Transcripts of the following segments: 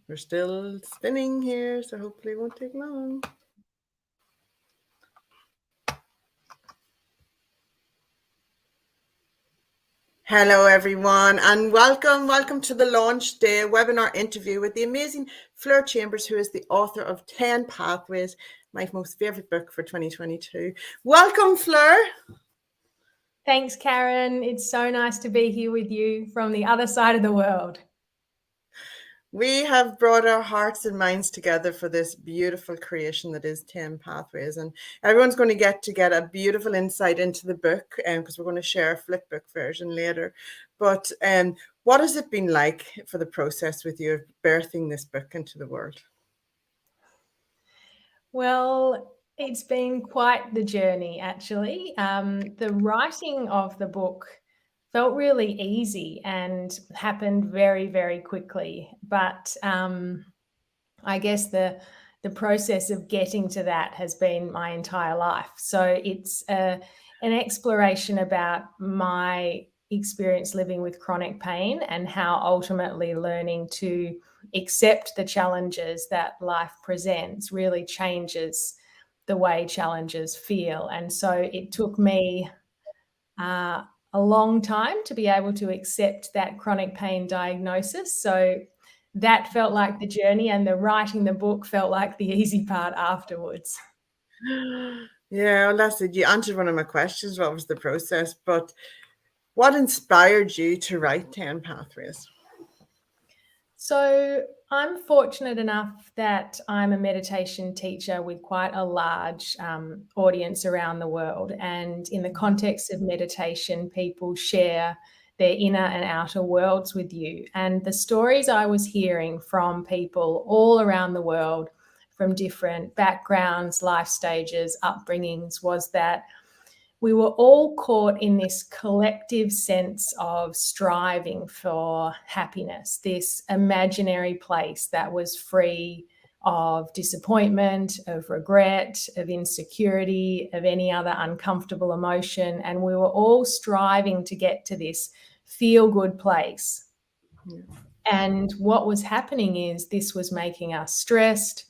We're still spinning here, so hopefully it won't take long. Hello, everyone, and welcome to the launch day webinar interview with the amazing Fleur Chambers, who is the author of 10 Pathways, my most favorite book for 2022. Welcome, Fleur. Thanks, Karen. It's so nice to be here with you from the other side of the world. We have brought our hearts and minds together for this beautiful creation that is 10 Pathways, and everyone's going to get a beautiful insight into the book, because we're going to share a flip book version later. But what has it been like for the process with you of birthing this book into the world? Well, it's been quite the journey, actually. The writing of the book felt really easy and happened very, very quickly. But I guess the process of getting to that has been my entire life. So it's an exploration about my experience living with chronic pain and how ultimately learning to accept the challenges that life presents really changes the way challenges feel. And so it took me a long time to be able to accept that chronic pain diagnosis. So that felt like the journey, and the writing the book felt like the easy part afterwards. Yeah, well, that's it. You answered one of my questions. What was the process? But what inspired you to write 10 Pathways? So I'm fortunate enough that I'm a meditation teacher with quite a large audience around the world. And in the context of meditation, people share their inner and outer worlds with you. And the stories I was hearing from people all around the world, from different backgrounds, life stages, upbringings, was that we were all caught in this collective sense of striving for happiness, this imaginary place that was free of disappointment, of regret, of insecurity, of any other uncomfortable emotion. And we were all striving to get to this feel-good place. Yeah. And what was happening is this was making us stressed,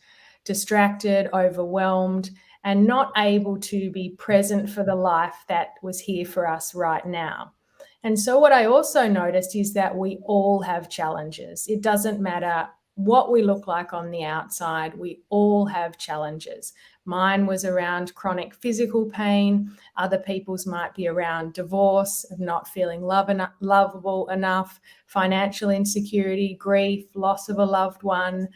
distracted, overwhelmed, and not able to be present for the life that was here for us right now. And so what I also noticed is that we all have challenges. It doesn't matter what we look like on the outside, we all have challenges. Mine was around chronic physical pain. Other people's might be around divorce, of not feeling lovable enough, financial insecurity, grief, loss of a loved one,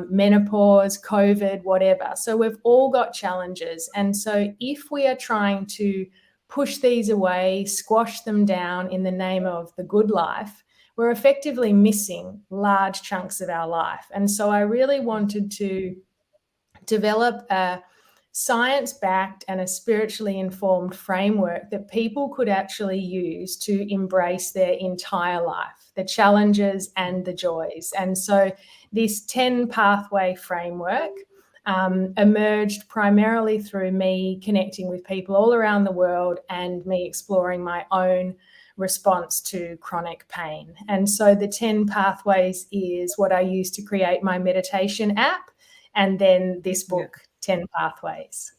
menopause, COVID, whatever. So we've all got challenges. And so if we are trying to push these away, squash them down in the name of the good life, we're effectively missing large chunks of our life. And so I really wanted to develop a science-backed and a spiritually informed framework that people could actually use to embrace their entire life, the challenges and the joys. And so this 10 pathway framework emerged primarily through me connecting with people all around the world and me exploring my own response to chronic pain. And so the 10 pathways is what I use to create my meditation app, and then this book, 10 Pathways.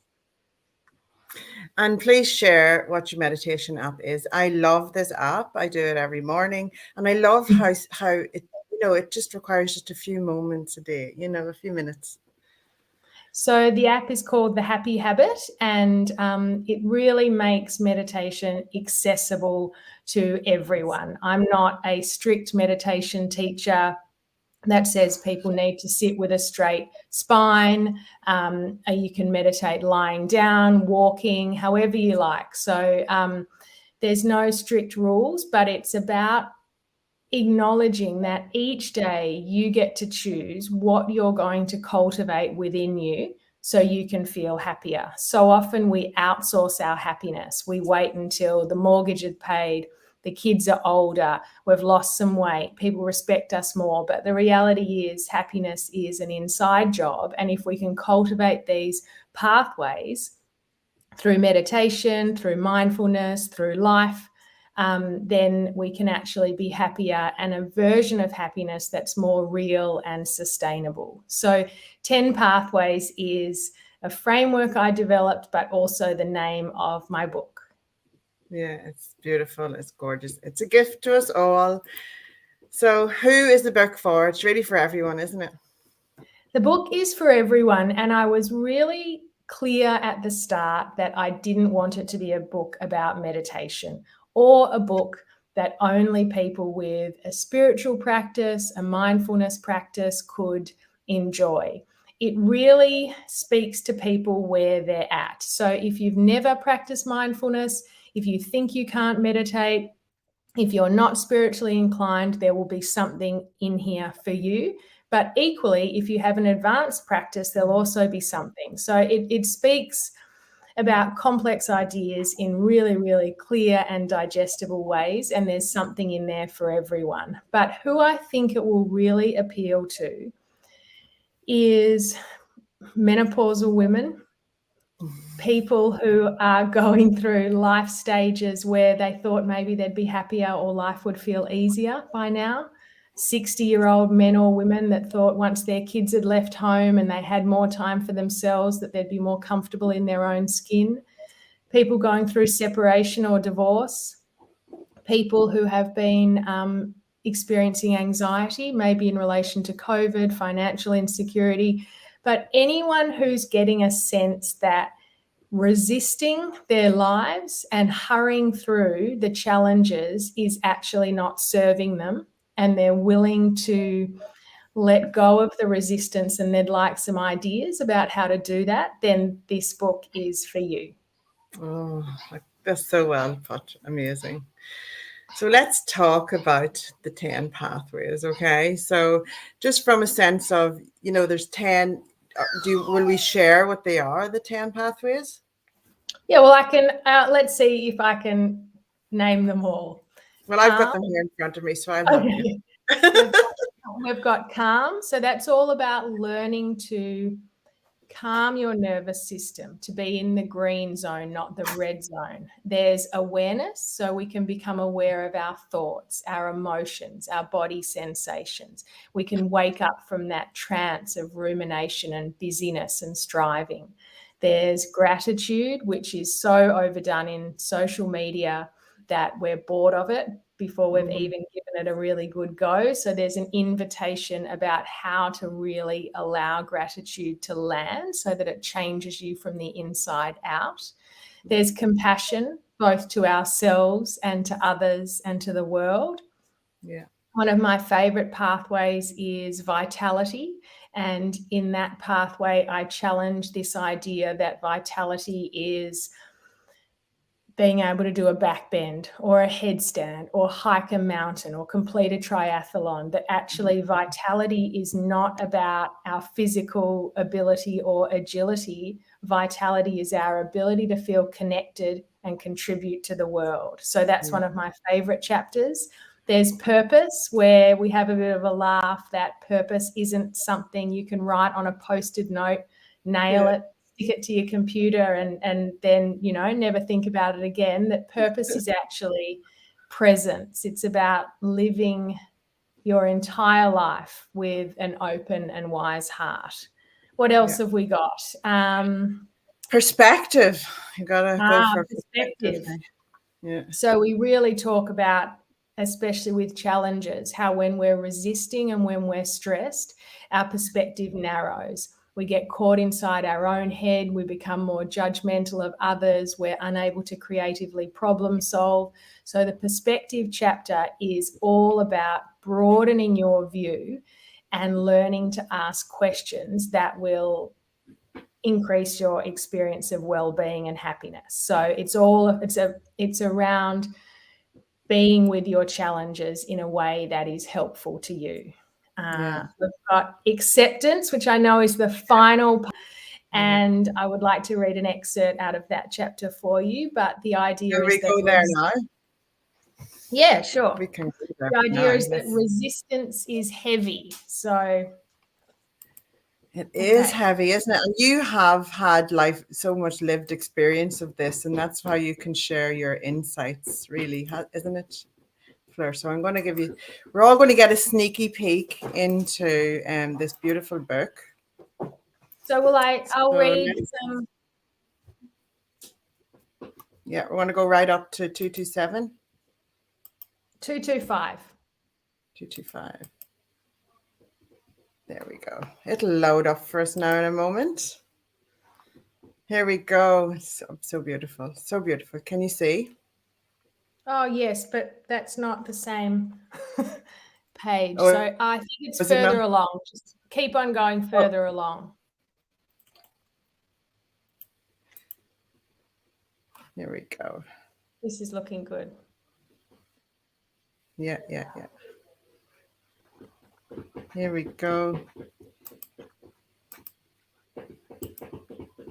And please share what your meditation app is. I love this app. I do it every morning, and I love how it, it just requires just a few moments a day, a few minutes. So the app is called The Happy Habit, and it really makes meditation accessible to everyone. I'm not a strict meditation teacher that says people need to sit with a straight spine. You can meditate lying down, walking, however you like. So there's no strict rules, but it's about acknowledging that each day you get to choose what you're going to cultivate within you so you can feel happier. So often we outsource our happiness. We wait until the mortgage is paid, the kids are older, we've lost some weight, people respect us more. But the reality is happiness is an inside job. And if we can cultivate these pathways through meditation, through mindfulness, through life then we can actually be happier, and a version of happiness that's more real and sustainable. So 10 Pathways is a framework I developed, but also the name of my book. Yeah, it's beautiful. It's gorgeous. It's a gift to us all. So who is the book for? It's really for everyone, isn't it? The book is for everyone, and I was really clear at the start that I didn't want it to be a book about meditation or a book that only people with a spiritual practice, a mindfulness practice could enjoy. It really speaks to people where they're at. So if you've never practiced mindfulness, if you think you can't meditate, if you're not spiritually inclined, there will be something in here for you. But equally, if you have an advanced practice, there'll also be something. So it speaks about complex ideas in really, really clear and digestible ways, and there's something in there for everyone. But who I think it will really appeal to is menopausal women, people who are going through life stages where they thought maybe they'd be happier or life would feel easier by now. 60-year-old men or women that thought once their kids had left home and they had more time for themselves that they'd be more comfortable in their own skin. People going through separation or divorce. People who have been experiencing anxiety, maybe in relation to COVID, financial insecurity. But anyone who's getting a sense that resisting their lives and hurrying through the challenges is actually not serving them, and they're willing to let go of the resistance and they'd like some ideas about how to do that, then this book is for you. Oh, that's so well put. Amazing. So let's talk about the 10 pathways, okay? So just from a sense of, there's 10, will we share what they are, the 10 pathways? Yeah, well, I can, let's see if I can name them all. Well, I've got them here in front of me, so I'll help you. We've got calm. So that's all about learning to calm your nervous system, to be in the green zone, not the red zone. There's awareness, so we can become aware of our thoughts, our emotions, our body sensations. We can wake up from that trance of rumination and busyness and striving. There's gratitude, which is so overdone in social media that we're bored of it before we've even given it a really good go. So there's an invitation about how to really allow gratitude to land so that it changes you from the inside out. There's compassion, both to ourselves and to others and to the world. Yeah. One of my favorite pathways is vitality. And in that pathway, I challenge this idea that vitality is being able to do a back bend or a headstand or hike a mountain or complete a triathlon, that actually vitality is not about our physical ability or agility. Vitality is our ability to feel connected and contribute to the world. So that's one of my favorite chapters. There's purpose, where we have a bit of a laugh that purpose isn't something you can write on a Post-it note, nail it, stick it to your computer and then, never think about it again. That purpose is actually presence. It's about living your entire life with an open and wise heart. What else have we got? Perspective. You gotta go for perspective. Yeah. So we really talk about, especially with challenges, how when we're resisting and when we're stressed, our perspective narrows. We get caught inside our own head. We become more judgmental of others. We're unable to creatively problem solve. So the perspective chapter is all about broadening your view and learning to ask questions that will increase your experience of well-being and happiness. So it's around being with your challenges in a way that is helpful to you. We've got acceptance, which I know is the final part, and I would like to read an excerpt out of that chapter for you. But the idea is that we go there now. Yeah, sure. We can go there the idea now. is that resistance is heavy. So It is Okay. heavy, isn't it? And you have had so much lived experience of this, and that's how you can share your insights, really, isn't it, Fleur? So I'm going to we're all going to get a sneaky peek into this beautiful book. So I'll So read some. yeah, we want to go right up to 227. 225. 225. There we go. It'll load up for us now in a moment. Here we go. So beautiful. So beautiful. Can you see? Oh, yes, but that's not the same page. Oh, So I think it's is it not? further along. Just keep on going further along. Here we go. This is looking good. Yeah. Here we go.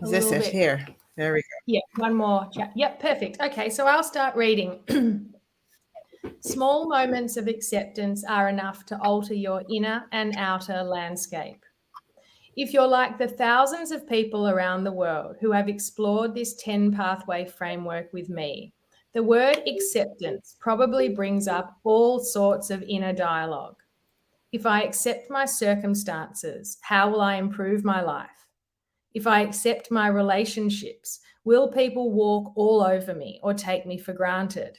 Is this it here? There we go. Yeah, one more chat. Yep, perfect. Okay, so I'll start reading. Small moments of acceptance are enough to alter your inner and outer landscape. If you're like the thousands of people around the world who have explored this 10-pathway framework with me, the word acceptance probably brings up all sorts of inner dialogue. If I accept my circumstances, how will I improve my life? If I accept my relationships, will people walk all over me or take me for granted?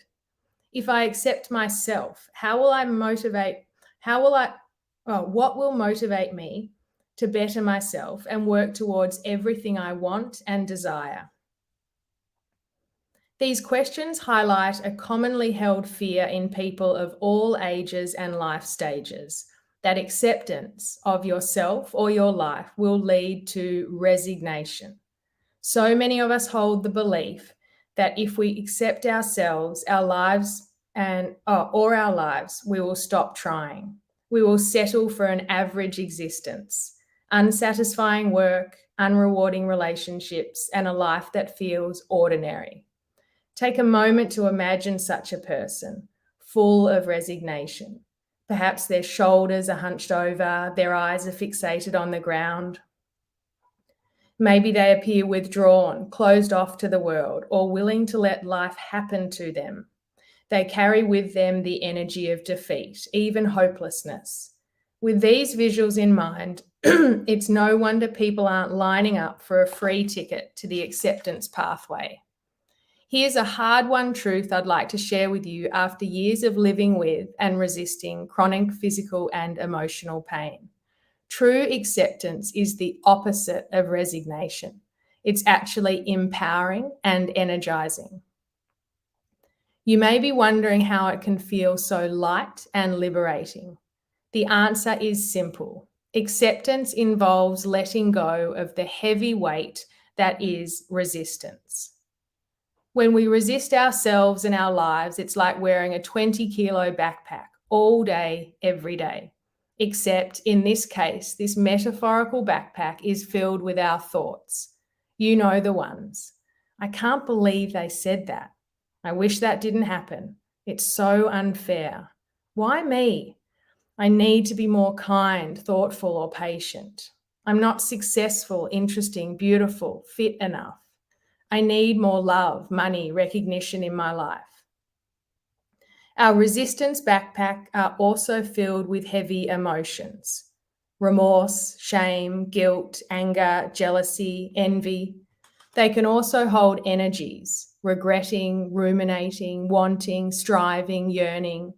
If I accept myself, what will motivate me to better myself and work towards everything I want and desire? These questions highlight a commonly held fear in people of all ages and life stages, that acceptance of yourself or your life will lead to resignation. So many of us hold the belief that if we accept ourselves, our lives, we will stop trying. We will settle for an average existence, unsatisfying work, unrewarding relationships, and a life that feels ordinary. Take a moment to imagine such a person, full of resignation. Perhaps their shoulders are hunched over, their eyes are fixated on the ground. Maybe they appear withdrawn, closed off to the world, or willing to let life happen to them. They carry with them the energy of defeat, even hopelessness. With these visuals in mind, it's no wonder people aren't lining up for a free ticket to the acceptance pathway. Here's a hard-won truth I'd like to share with you after years of living with and resisting chronic physical and emotional pain. True acceptance is the opposite of resignation. It's actually empowering and energizing. You may be wondering how it can feel so light and liberating. The answer is simple. Acceptance involves letting go of the heavy weight that is resistance. When we resist ourselves and our lives, it's like wearing a 20-kilo backpack all day, every day. Except in this case, this metaphorical backpack is filled with our thoughts. You know the ones. I can't believe they said that. I wish that didn't happen. It's so unfair. Why me? I need to be more kind, thoughtful, or patient. I'm not successful, interesting, beautiful, fit enough. I need more love, money, recognition in my life. Our resistance backpack are also filled with heavy emotions: remorse, shame, guilt, anger, jealousy, envy. They can also hold energies: regretting, ruminating, wanting, striving, yearning.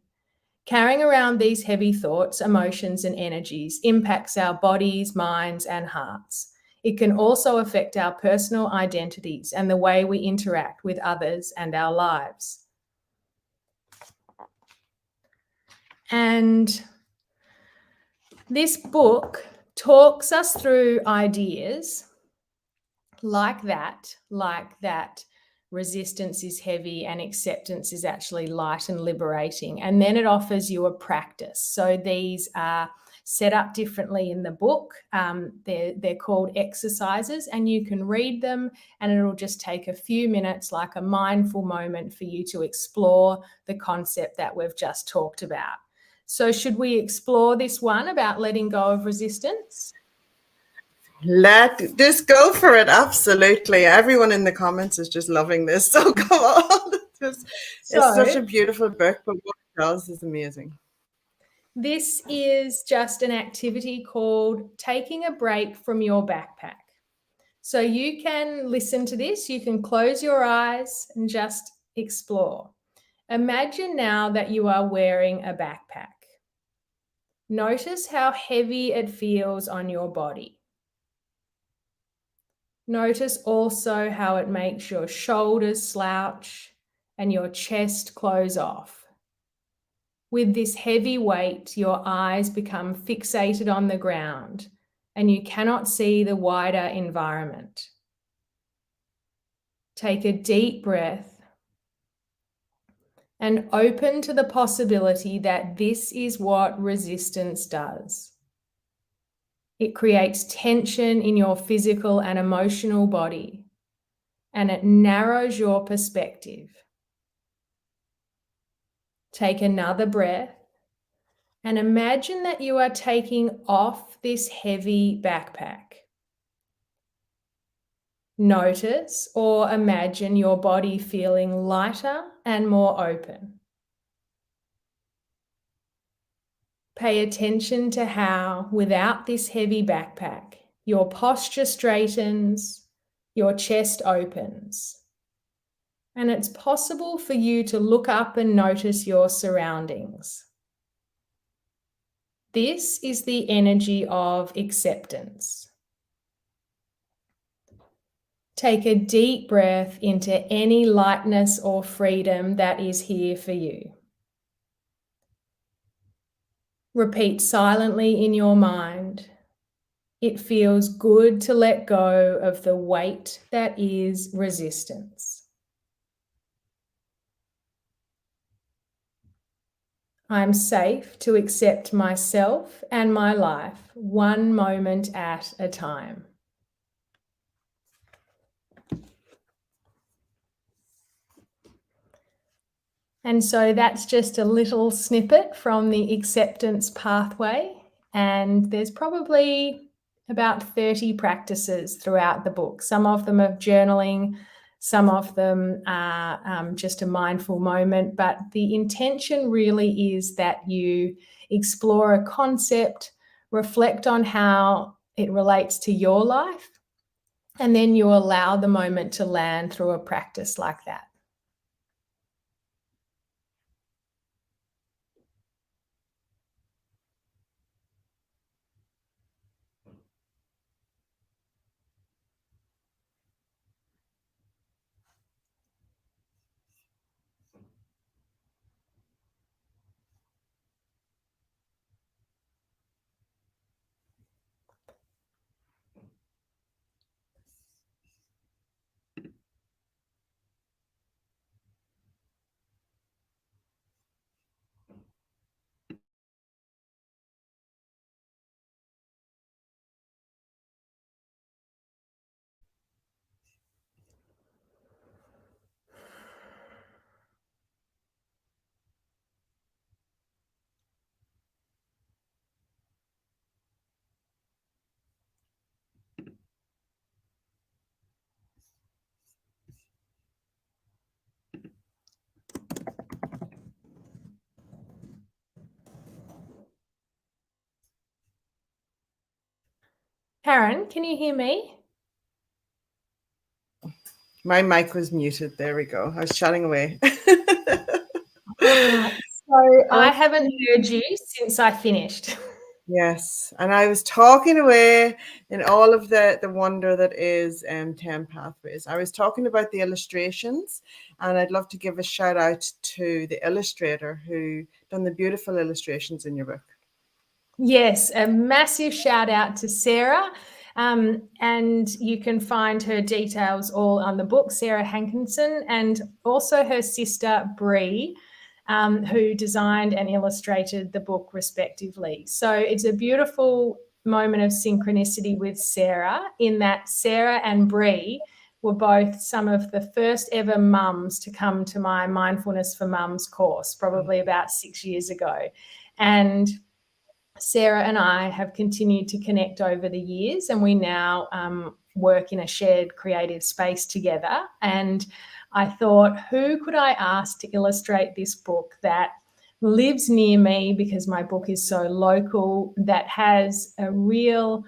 Carrying around these heavy thoughts, emotions, and energies impacts our bodies, minds, and hearts. It can also affect our personal identities and the way we interact with others and our lives. And this book talks us through ideas like that resistance is heavy and acceptance is actually light and liberating. And then it offers you a practice. So these are set up differently in the book. They're called exercises, and you can read them, and it'll just take a few minutes, like a mindful moment, for you to explore the concept that we've just talked about. So should we explore this one about letting go of resistance? Let this go for it. Absolutely. Everyone in the comments is just loving this. So come on. It's such a So beautiful book, but what it does is amazing. this is just an activity called taking a break from your backpack. So you can listen to this, you can close your eyes and just explore. Imagine now that you are wearing a backpack. Notice how heavy it feels on your body. Notice also how it makes your shoulders slouch and your chest close off. With this heavy weight, your eyes become fixated on the ground and you cannot see the wider environment. Take a deep breath and open to the possibility that this is what resistance does. It creates tension in your physical and emotional body, and it narrows your perspective. Take another breath and imagine that you are taking off this heavy backpack. Notice or imagine your body feeling lighter and more open. Pay attention to how, without this heavy backpack, your posture straightens, your chest opens. And it's possible for you to look up and notice your surroundings. This is the energy of acceptance. Take a deep breath into any lightness or freedom that is here for you. Repeat silently in your mind. It feels good to let go of the weight that is resistance. I'm safe to accept myself and my life one moment at a time. And so that's just a little snippet from the acceptance pathway. And there's probably about 30 practices throughout the book. Some of them are journaling, some of them are just a mindful moment. But the intention really is that you explore a concept, reflect on how it relates to your life, and then you allow the moment to land through a practice like that. Karen, can you hear me? My mic was muted. There we go. I was chatting away. So I haven't heard you since I finished. Yes, and I was talking away in all of the wonder that is 10 Pathways. I was talking about the illustrations, and I'd love to give a shout out to the illustrator who done the beautiful illustrations in your book. Yes, a massive shout out to Sarah. And you can find her details all on the book, Sarah Hankinson, and also her sister, Bree, who designed and illustrated the book respectively. So it's a beautiful moment of synchronicity with Sarah in that Sarah and Bree were both some of the first ever mums to come to my Mindfulness for Mums course, probably about 6 years ago. And Sarah and I have continued to connect over the years, and we now work in a shared creative space together. And I thought, who could I ask to illustrate this book that lives near me, because my book is so local, that has a real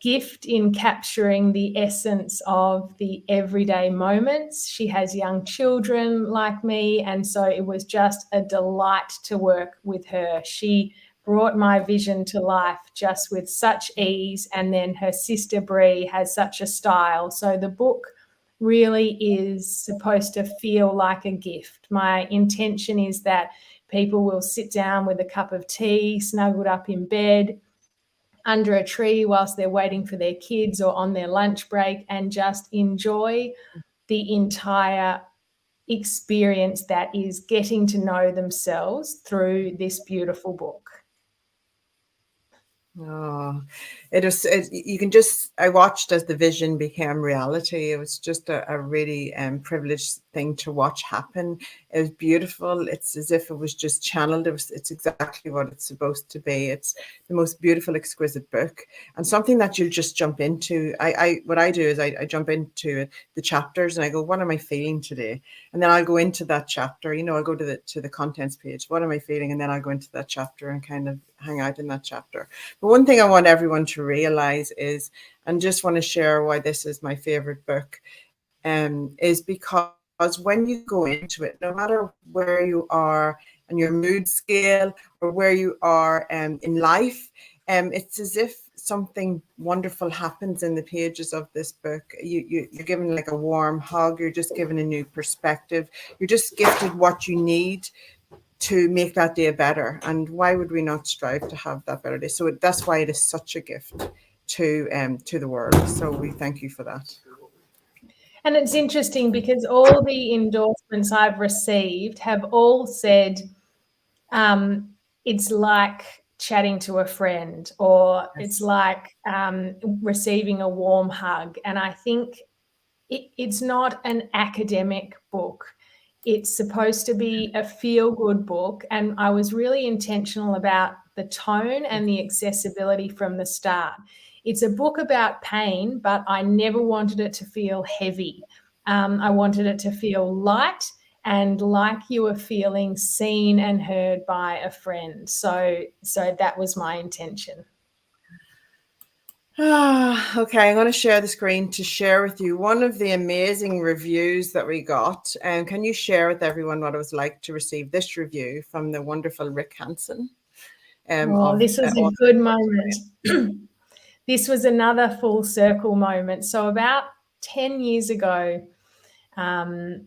gift in capturing the essence of the everyday moments. She has young children like me, and so it was just a delight to work with her. She brought my vision to life just with such ease, and then her sister Bree has such a style. So the book really is supposed to feel like a gift. My intention is that people will sit down with a cup of tea, snuggled up in bed, under a tree whilst they're waiting for their kids or on their lunch break, and just enjoy the entire experience that is getting to know themselves through this beautiful book. Oh, you can just, I watched as the vision became reality. It was just a really privileged thing to watch happen. It was beautiful. It's as if it was just channeled. It's exactly what it's supposed to be. It's the most beautiful, exquisite book, and something that you'll just jump into. What I do is I jump into the chapters and I go, what am I feeling today? And then I'll go into that chapter. I'll go to the contents page. What am I feeling? And then I'll go into that chapter and kind of hang out in that chapter. But one thing I want everyone to realize is, and just want to share why this is my favorite book, is because when you go into it, no matter where you are on your mood scale or where you are in life, it's as if something wonderful happens in the pages of this book. You're given like a warm hug. You're just given a new perspective. You're just gifted what you need to make that day better. And why would we not strive to have that better day? So that's why it is such a gift to the world. So we thank you for that. And it's interesting because all the endorsements I've received have all said it's like chatting to a friend, or it's like receiving a warm hug. And I think it's not an academic book. It's supposed to be a feel-good book, and I was really intentional about the tone and the accessibility from the start. It's a book about pain, but I never wanted it to feel heavy. I wanted it to feel light and like you were feeling seen and heard by a friend. So that was my intention. Okay, I'm going to share the screen to share with you one of the amazing reviews that we got. And can you share with everyone what it was like to receive this review from the wonderful Rick Hansen? This was a good moment. This was another full circle moment. So about 10 years ago, I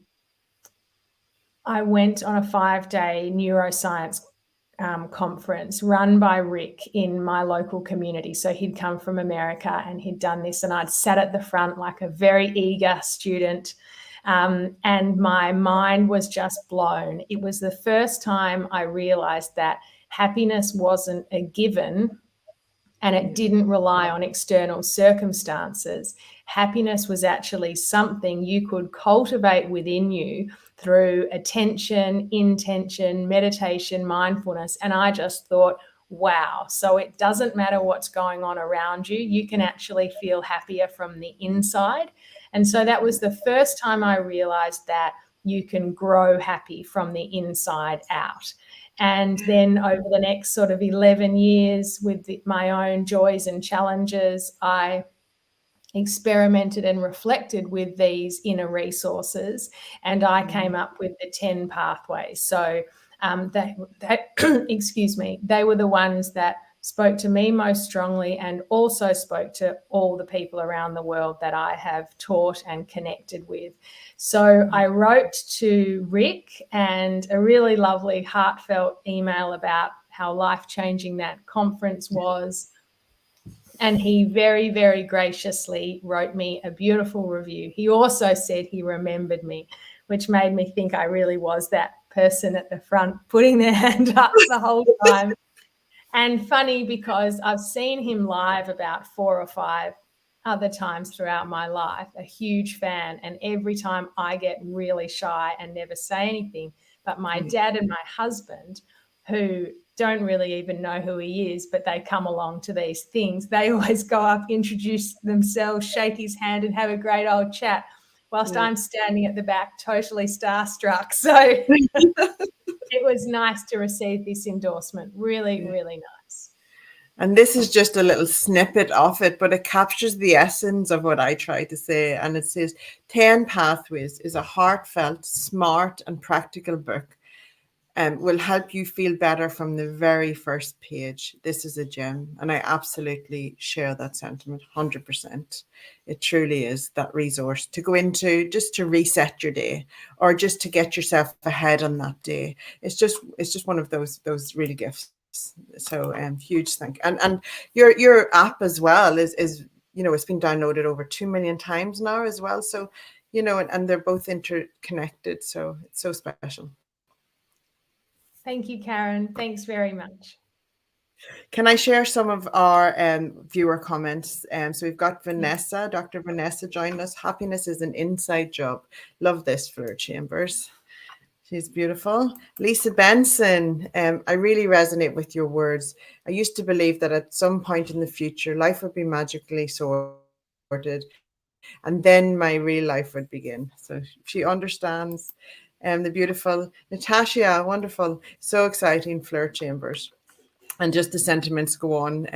went on a 5-day neuroscience conference run by Rick in my local community. So he'd come from America and he'd done this, and I'd sat at the front like a very eager student, and my mind was just blown. It was the first time I realized that happiness wasn't a given and it didn't rely on external circumstances. Happiness was actually something you could cultivate within you through attention, intention, meditation, mindfulness. And I just thought, wow, so it doesn't matter what's going on around you. You can actually feel happier from the inside. And so that was the first time I realized that you can grow happy from the inside out. And then over the next sort of 11 years with my own joys and challenges, I experimented and reflected with these inner resources, and I came up with the 10 pathways. So excuse me, they were the ones that spoke to me most strongly, and also spoke to all the people around the world that I have taught and connected with. So I wrote to Rick and a really lovely, heartfelt email about how life-changing that conference was. And he very, very graciously wrote me a beautiful review. He also said he remembered me, which made me think I really was that person at the front putting their hand up the whole time. And funny, because I've seen him live about 4 or 5 other times throughout my life, a huge fan. And every time I get really shy and never say anything. But my dad and my husband, who don't really even know who he is, but they come along to these things. They always go up, introduce themselves, shake his hand, and have a great old chat, whilst I'm standing at the back, totally starstruck. So it was nice to receive this endorsement. Really, really nice. And this is just a little snippet of it, but it captures the essence of what I try to say. And it says 10 Pathways is a heartfelt, smart, and practical book. Will help you feel better from the very first page. This is a gem, and I absolutely share that sentiment 100%. It truly is that resource to go into just to reset your day, or just to get yourself ahead on that day. It's just one of those really gifts. So huge thank you. And your app as well is it's been downloaded over 2 million times now as well. So and they're both interconnected. So it's so special. Thank you, Karen. Thanks very much. Can I share some of our viewer comments? So we've got Vanessa, Dr. Vanessa joined us. Happiness is an inside job. Love this, Fleur Chambers. She's beautiful. Lisa Benson, I really resonate with your words. I used to believe that at some point in the future, life would be magically sorted, and then my real life would begin. So she understands. The beautiful Natasha, wonderful. So exciting, Fleur Chambers. And just the sentiments go on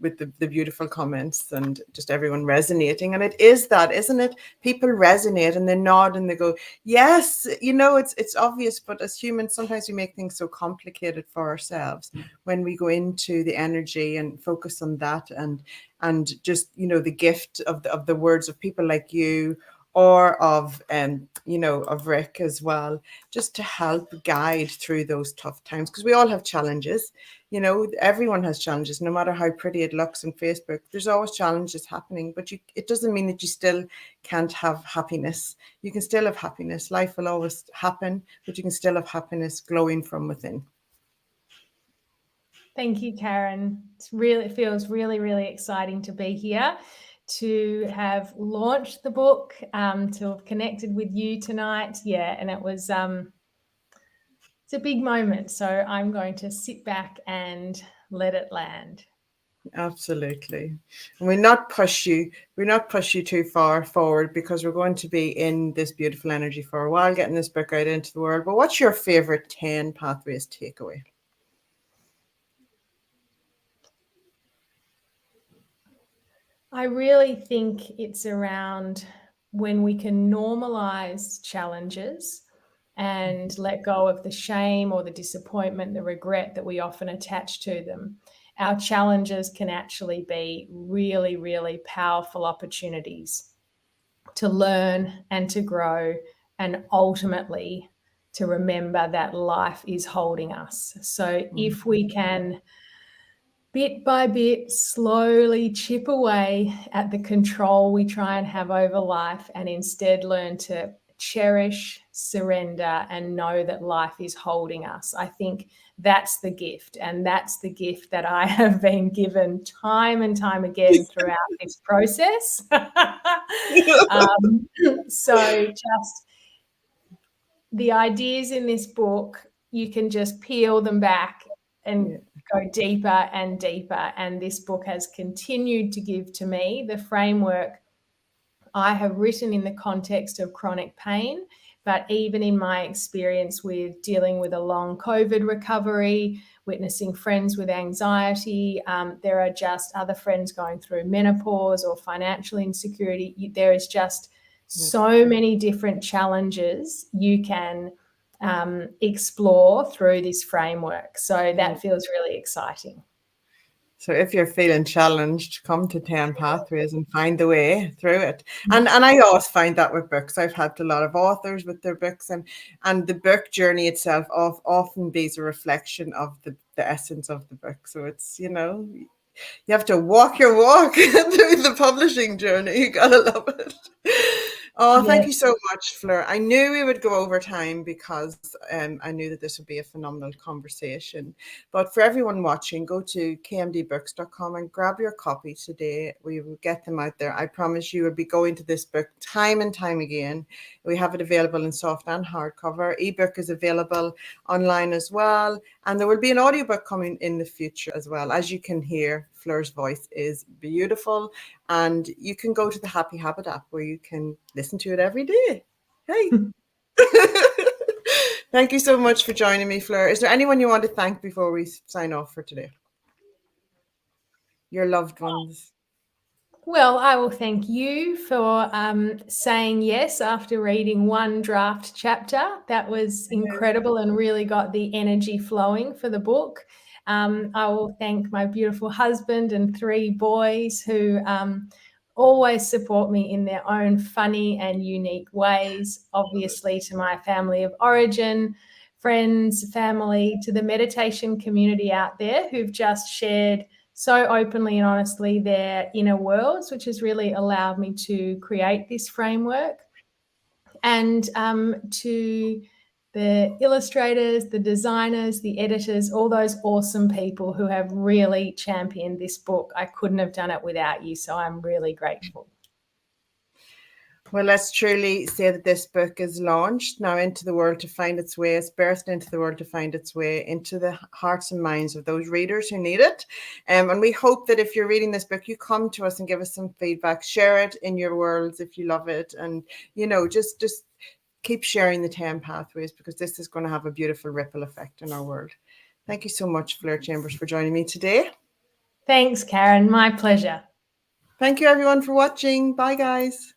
with the beautiful comments and just everyone resonating. And it is that, isn't it? People resonate and they nod and they go, yes, it's obvious, but as humans, sometimes we make things so complicated for ourselves when we go into the energy and focus on that and just, the gift of the words of people like you, or of Rick as well, just to help guide through those tough times, because we all have challenges. Everyone has challenges, no matter how pretty it looks on Facebook. There's always challenges happening, but it doesn't mean that you still can't have happiness. You can still have happiness. Life will always happen, but you can still have happiness glowing from within. Thank you, Karen. It feels really, really exciting to be here, to have launched the book, to have connected with you tonight. Yeah, and it was it's a big moment. So I'm going to sit back and let it land. Absolutely. And we'll not push you too far forward, because we're going to be in this beautiful energy for a while, getting this book out into the world. But what's your favorite 10 Pathways takeaway? I really think it's around when we can normalize challenges and let go of the shame or the disappointment, the regret that we often attach to them. Our challenges can actually be really, really powerful opportunities to learn and to grow, and ultimately to remember that life is holding us. So if we can, bit by bit, slowly chip away at the control we try and have over life, and instead learn to cherish, surrender, and know that life is holding us, I think that's the gift. And that's the gift that I have been given time and time again throughout this process. So just the ideas in this book, you can just peel them back and go deeper and deeper. And this book has continued to give to me the framework I have written in the context of chronic pain, but even in my experience with dealing with a long COVID recovery, witnessing friends with anxiety, there are just other friends going through menopause or financial insecurity. There is just so many different challenges you can explore through this framework. So that feels really exciting. So if you're feeling challenged, come to 10 Pathways and find the way through it. And I always find that with books. I've helped a lot of authors with their books, and the book journey itself often be a reflection of the essence of the book. So it's, you have to walk your walk through the publishing journey. You gotta love it. Oh, thank Yeah. you so much, Fleur. I knew we would go over time because I knew that this would be a phenomenal conversation. But for everyone watching, go to kmdbooks.com and grab your copy today. We will get them out there. I promise you will be going to this book time and time again. We have it available in soft and hardcover. Ebook is available online as well. And there will be an audiobook coming in the future as well. As you can hear, Fleur's voice is beautiful. And you can go to the Happy Habit app where you can listen to it every day. Hey. Thank you so much for joining me, Fleur. Is there anyone you want to thank before we sign off for today? Your loved ones. Well, I will thank you for saying yes after reading one draft chapter. That was incredible and really got the energy flowing for the book. I will thank my beautiful husband and 3 boys who always support me in their own funny and unique ways. Obviously, to my family of origin, friends, family, to the meditation community out there who've just shared so openly and honestly their inner worlds, which has really allowed me to create this framework. And to the illustrators, the designers, the editors, all those awesome people who have really championed this book. I couldn't have done it without you, so I'm really grateful. Well, let's truly say that this book is launched now into the world to find its way. It's burst into the world to find its way into the hearts and minds of those readers who need it. And we hope that if you're reading this book, you come to us and give us some feedback. Share it in your worlds if you love it. And, you know, just keep sharing the 10 pathways, because this is going to have a beautiful ripple effect in our world. Thank you so much, Fleur Chambers, for joining me today. Thanks, Karen. My pleasure. Thank you, everyone, for watching. Bye, guys.